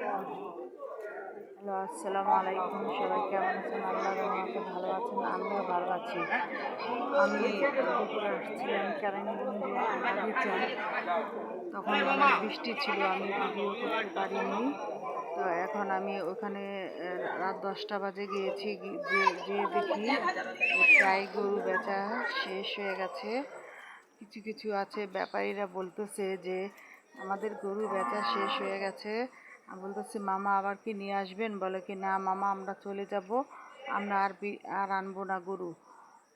Hello, আসসালামু আলাইকুম। সবাই কেমন আছেন? আল্লাহর রহমতে ভালো আছেন, আমিও ভালো আছি। আমি দুপুরে আসছিলাম কেরানীগঞ্জে বাগিচা, তখন অনেক বৃষ্টি ছিল, আমি ভিডিও করতে পারিনি। তো এখন আমি ওখানে রাত 10টা বাজে গিয়েছি, যে দেখি প্রায় গরু বেচা শেষ হয়ে গেছে। কিছু কিছু আছে ব্যাপারীরা বলতেছে যে আমাদের গরু বেচা শেষ হয়ে গেছে। আমি বলতেছি মামা আবার কি নিয়ে আসবেন? বলে কি না মামা আমরা চলে যাব, আমরা আর আনবো না গরু।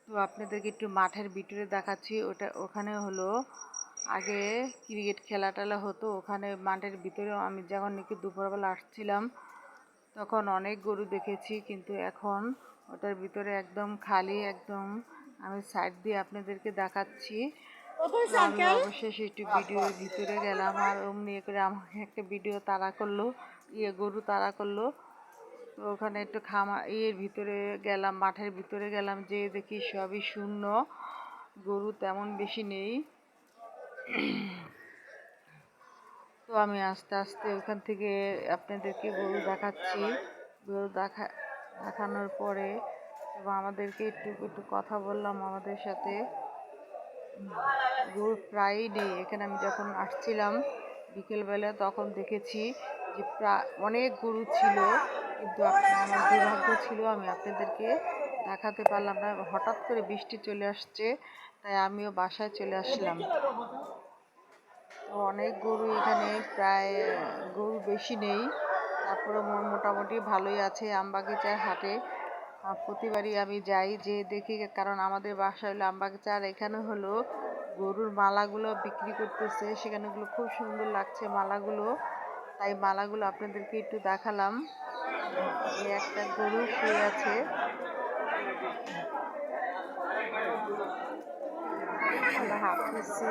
তো আপনাদেরকে একটু মাঠের ভিতরে দেখাচ্ছি। ওখানে হলো আগে ক্রিকেট খেলা টেলা হতো, ওখানে মাঠের ভিতরেও আমি যখন নাকি দুপুরবেলা আসছিলাম তখন অনেক গরু দেখেছি, কিন্তু এখন ওটার ভিতরে একদম খালি, একদম। আমি সাইড দিয়ে আপনাদেরকে দেখাচ্ছি। আমি অবশেষে একটু ভিডিওর ভিতরে গেলাম, আর অমনি করে আমাকে একটা ভিডিও তাড়া করলো, গরু তাড়া করলো। তো ওখানে একটু ভিতরে গেলাম, মাঠের ভিতরে গেলাম, যে দেখি সবই শূন্য, গরু তেমন বেশি নেই। তো আমি আস্তে আস্তে ওখান থেকে আপনাদেরকে গরু দেখাচ্ছি। গরু দেখানোর পরে এবং আমাদেরকে একটু একটু কথা বললাম আমাদের সাথে। গরু প্রায়ই নেই এখানে। আমি যখন আসছিলাম বিকেলবেলা তখন দেখেছি যে অনেক গরু ছিল, কিন্তু আমার দুর্ভাগ্য ছিল আমি আপনাদেরকে দেখাতে পারলাম না। হঠাৎ করে বৃষ্টি চলে আসছে, তাই আমিও বাসায় চলে আসলাম। তো অনেক গরু এখানে, প্রায় গরু বেশি নেই, তারপরে মোটামুটি ভালোই আছে। আমবাগিচার হাটে প্রতিবারই আমি যাই, যে দেখি, কারণ আমাদের বাসা হলো আমবাগিচা, আর এখানে হলো গরুর মালাগুলো বিক্রি করতেছে, সেখানেগুলো খুব সুন্দর লাগছে মালাগুলো, তাই মালাগুলো আপনাদেরকে একটু দেখালাম। এই একটা গরু শুয়ে আছে, আমরা হাঁটতেছি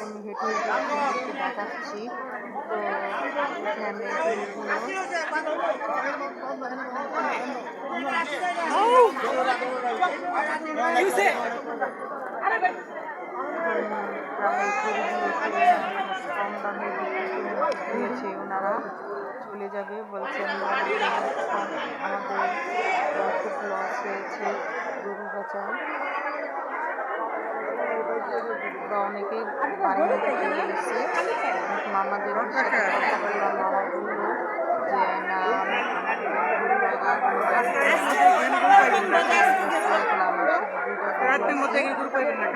আমি হেঁটে হেঁটে আপনাদেরকে দেখাচ্ছি। তো এখানে কম দামে দিয়েছে, ওনারা চলে যাবে বলছেন। আমাদের খুব লস হয়েছে গরু বেচায়, বা অনেকেই বাড়ি মতো চলে গেছে। মামাদের সাথে কথা বললাম, মামা বললো যে না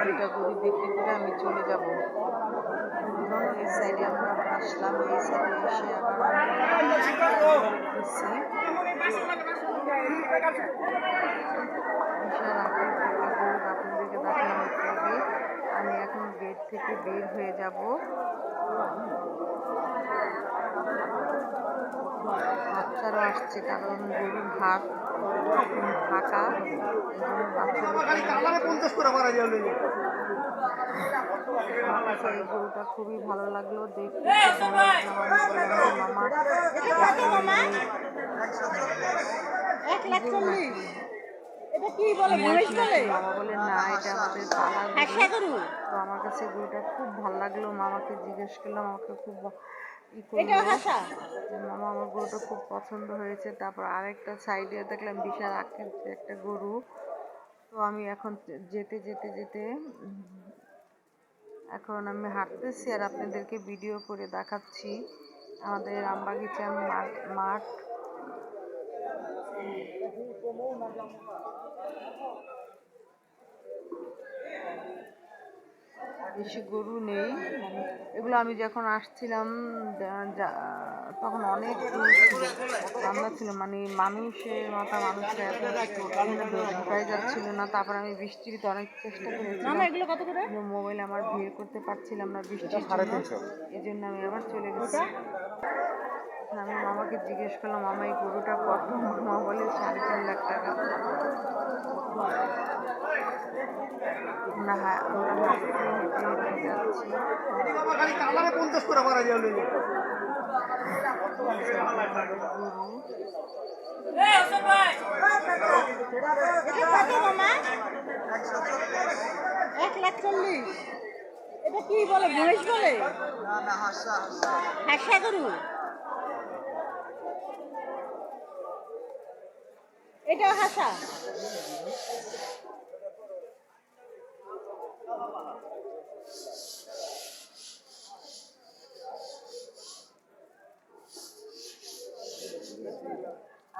দুইটা গরু বিক্রি করে আমি চলে যাব। এবং এই সাইডে আমরা আবার আসলাম, এই সাইডে এসে আবার দিচ্ছি। আপনাদেরকে দেখালাম একটু আগে। আমি এখন গেট থেকে বের হয়ে যাব। বাচ্চারাও আসছে, কারণ গরুর হাট ফাঁকা, এই গরুটা খুবই ভালো লাগলো দেখতে। মামা মামা বলে না এটা আমাদের পালা গরু। তো আমার কাছে গরুটা খুব ভালো লাগলো, মামাকে জিজ্ঞেস করলাম, আমাকে খুব মামা আমার গরুটা খুব পছন্দ হয়েছে। তারপর আরেকটা সাইডে দেখলাম বিশাল আকৃতির একটা গরু। তো আমি এখন যেতে যেতে যেতে এখন আমি হাঁটতেছি আর আপনাদেরকে ভিডিও করে দেখাচ্ছি আমাদের আমবাগিচার মাঠ। বেশি গরু নেই, এগুলো আমি যখন আসছিলাম তখন অনেক ঠান্ডা ছিল, মানে মানুষের মাথা মানুষরা ঢুকাই যাচ্ছিল না। তারপর আমি বৃষ্টির অনেক চেষ্টা করেছিলাম, কিন্তু মোবাইল আমার বের করতে পারছিলাম না বৃষ্টির জন্য, এই জন্য আমি আবার চলে গেছি। আমি মামাকে জিজ্ঞেস করলাম মামা এই গরুটা কত? মামা বলে 3.5 লাখ টাকা। আমরা যাচ্ছি। এটা কি বলে, মহিষ বলে? হাসা গরু। এটা হাসা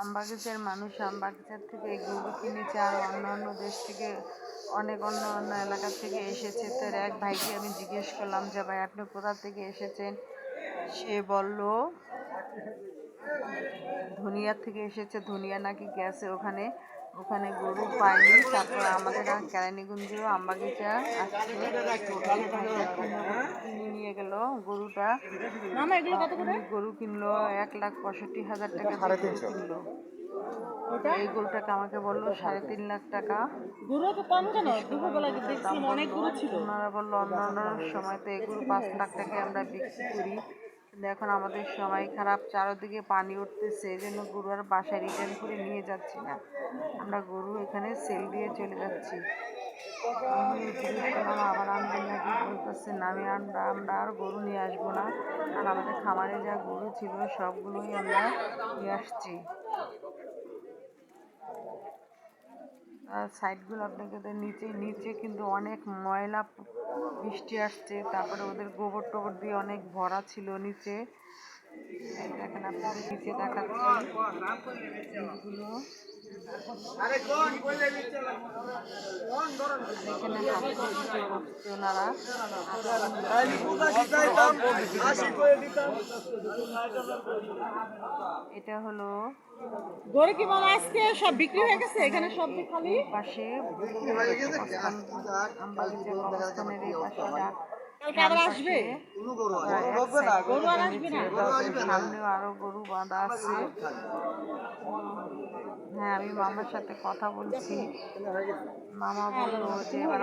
আমবাগিচার মানুষ আমবাগিচার থেকে গরু কিনেছে আর অন্য দেশ থেকে অনেক অন্য এলাকা থেকে এসেছে। তো এক ভাইকে আমি জিজ্ঞেস করলাম যে ভাই আপনি কোথা থেকে এসেছেন? সে বলল ধনিয়া থেকে এসেছে, ধনিয়া নাকি গেছে ওখানে গরু পায়নি। তারপর আমাদের কেরানীগঞ্জেও আমবাগিচা আসছে, কিনে নিয়ে গেল গরুটা। গরু কিনলো 1,65,000 টাকা কিনলো। এই গরুটাকে আমাকে বললো 3.5 লাখ টাকা। ওনারা বললো অন্যান্য সময় তো এই গরু 5 লাখ টাকায় আমরা বিক্রি করি, কিন্তু এখন আমাদের সময় খারাপ, চারদিকে পানি উঠতেছে, এই জন্য গরু আর বাসায় রিটার্ন করে নিয়ে যাচ্ছি না, আমরা গরু এখানে সেল দিয়ে চলে যাচ্ছি। আবার আনবেন নাকি? বলতেছে না আমরা আর গরু নিয়ে আসবো না, আর আমাদের খামারে যা গরু ছিল সবগুলোই আমরা নিয়ে আসছি। আর সাইডগুলো আপনাকে নিচে কিন্তু অনেক ময়লা বৃষ্টি আসছে, তারপরে ওদের গোবর টোবর দিয়ে অনেক ভরা ছিল নিচে। দেখেন আপনাদের নিচে দেখাচ্ছি জিনিসগুলো। এখানে ওনারা এটা হলো গরু কি মামা আজকে সব বিক্রি হয়ে গেছে? এখানে সব খালি পাশে সামনেও আরো গরু বাঁধা আছে। হ্যাঁ, আমি মামার সাথে কথা বলছি, মামা বললো যে এবার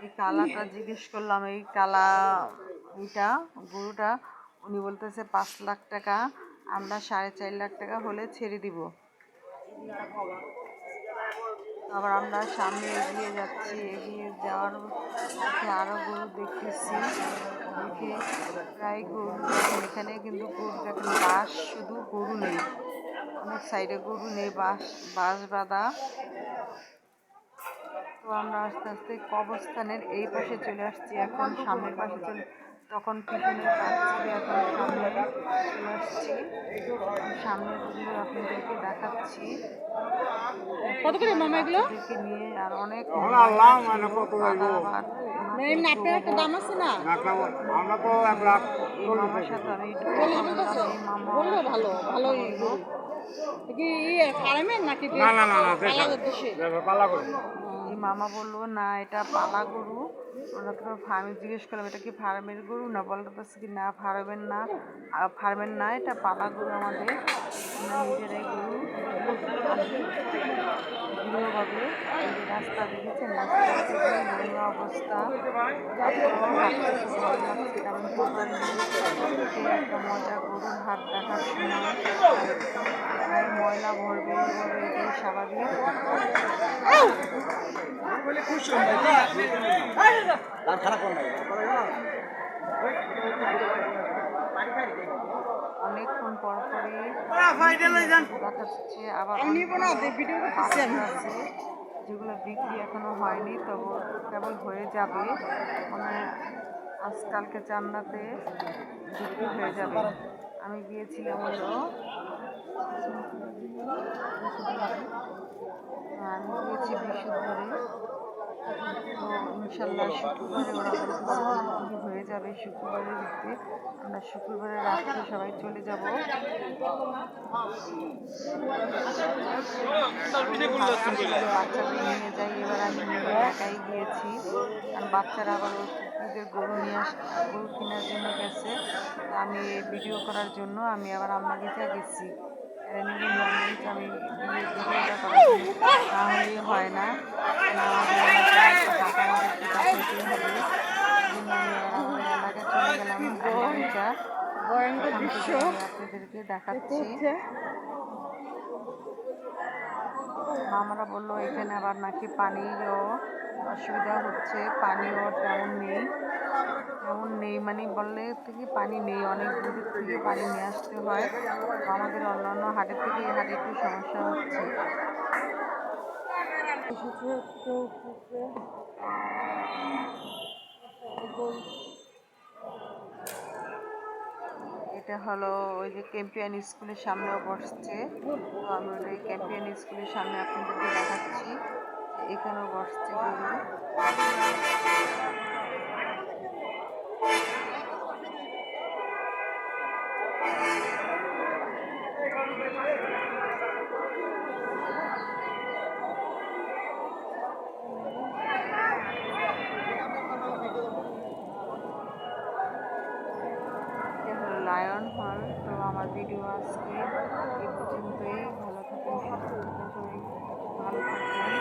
এই কালাটা জিজ্ঞেস করলাম, এই কালা এইটা গরুটা উনি বলতেছে 5 লাখ টাকা, আমরা 4.5 লাখ টাকা হলে ছেড়ে দিব। আবার আমরা সামনে এগিয়ে যাচ্ছি, এগিয়ে যাওয়ার পথে আরও গরু দেখতেছি, দেখে প্রায় গরু এখানে কিন্তু গরু দেখেন বাঁশ, শুধু গরু নেই, অনেক সাইডে গরু নেই, বাঁশ বাঁধা। তো আমরা আস্তে আস্তে কবরস্থানের এই পাশে চলে আসছি, এখন সামনের পাশে তখন পিছনের কাজ ছিল, এখন সামনে চলে আসছি, সামনের গুলো আপনাদেরকে দেখাচ্ছি। কত করে মামা এগুলো নিয়ে আর অনেক একটা দাম আছে না, এই মামার সাথে আমি বললো ভালো ভালোই কি ফার্মের নাকি এই মামা বললো না এটা পালা গরু। ওরা তো ফার্মে জিজ্ঞেস করলাম এটা কি ফার্মের গরু না, বলতেছে কি না ফার্মের না এটা পালা গরু, আমাদের নিজেরাই গরু গৃহভাবে। রাস্তা দেখেছেন, রাস্তা অবস্থা একটা মজা। গরুর হাট দেখার সময় ময়লা ভরবে এটাই স্বাভাবিক। অনেকক্ষণ পর পরে দেখাচ্ছে, আবার আছে যেগুলো বিক্রি এখনো হয়নি, তবু কেবল হয়ে যাবে, মানে আজকালকে চান্নাতে বিক্রি হয়ে যাবে। আমি গিয়েছিলাম হলো আমি গিয়েছি বৃহস্পতিবারে, তো ইনশাল্লাহ শুক্রবারে ওরা বিক্রি হয়ে যাবে, শুক্রবারের ভিতরে আমরা শুক্রবারে রাত্রে সবাই চলে যাব। বাচ্চাদের নিয়ে যাই, এবার আমি নিজে একাই গিয়েছি, কারণ বাচ্চারা আবার ওদের গরু কেনার জন্য গেছে, আমি ভিডিও করার জন্য আমি আবার আমবাগিচা গেছি। আমি ভিডিওটা তাহলেই হয় না, আপনাদেরকে দেখাচ্ছি। মামারা বললো এখানে আবার নাকি পানিরও অসুবিধা হচ্ছে, পানিও তেমন নেই মানে বললে থেকে পানি নেই, অনেক দূরের থেকে পানি নিয়ে আসতে হয়। আমাদের অন্যান্য হাটের থেকে এই হাটে একটু সমস্যা হচ্ছে। এটা হলো ওই যে ক্যাম্পিয়ান স্কুলের সামনেও বসছে, তো আমি ওই ক্যাম্পিয়ান স্কুলের সামনে আপনাদেরকে দেখাচ্ছি, এখানেও বসছে গরু। লায়ন হল। তো আমার ভিডিও আজকে এই পর্যন্তই। ভালো থাকুন, সুস্থ থাকুন, সবাই ভালো থাকবেন।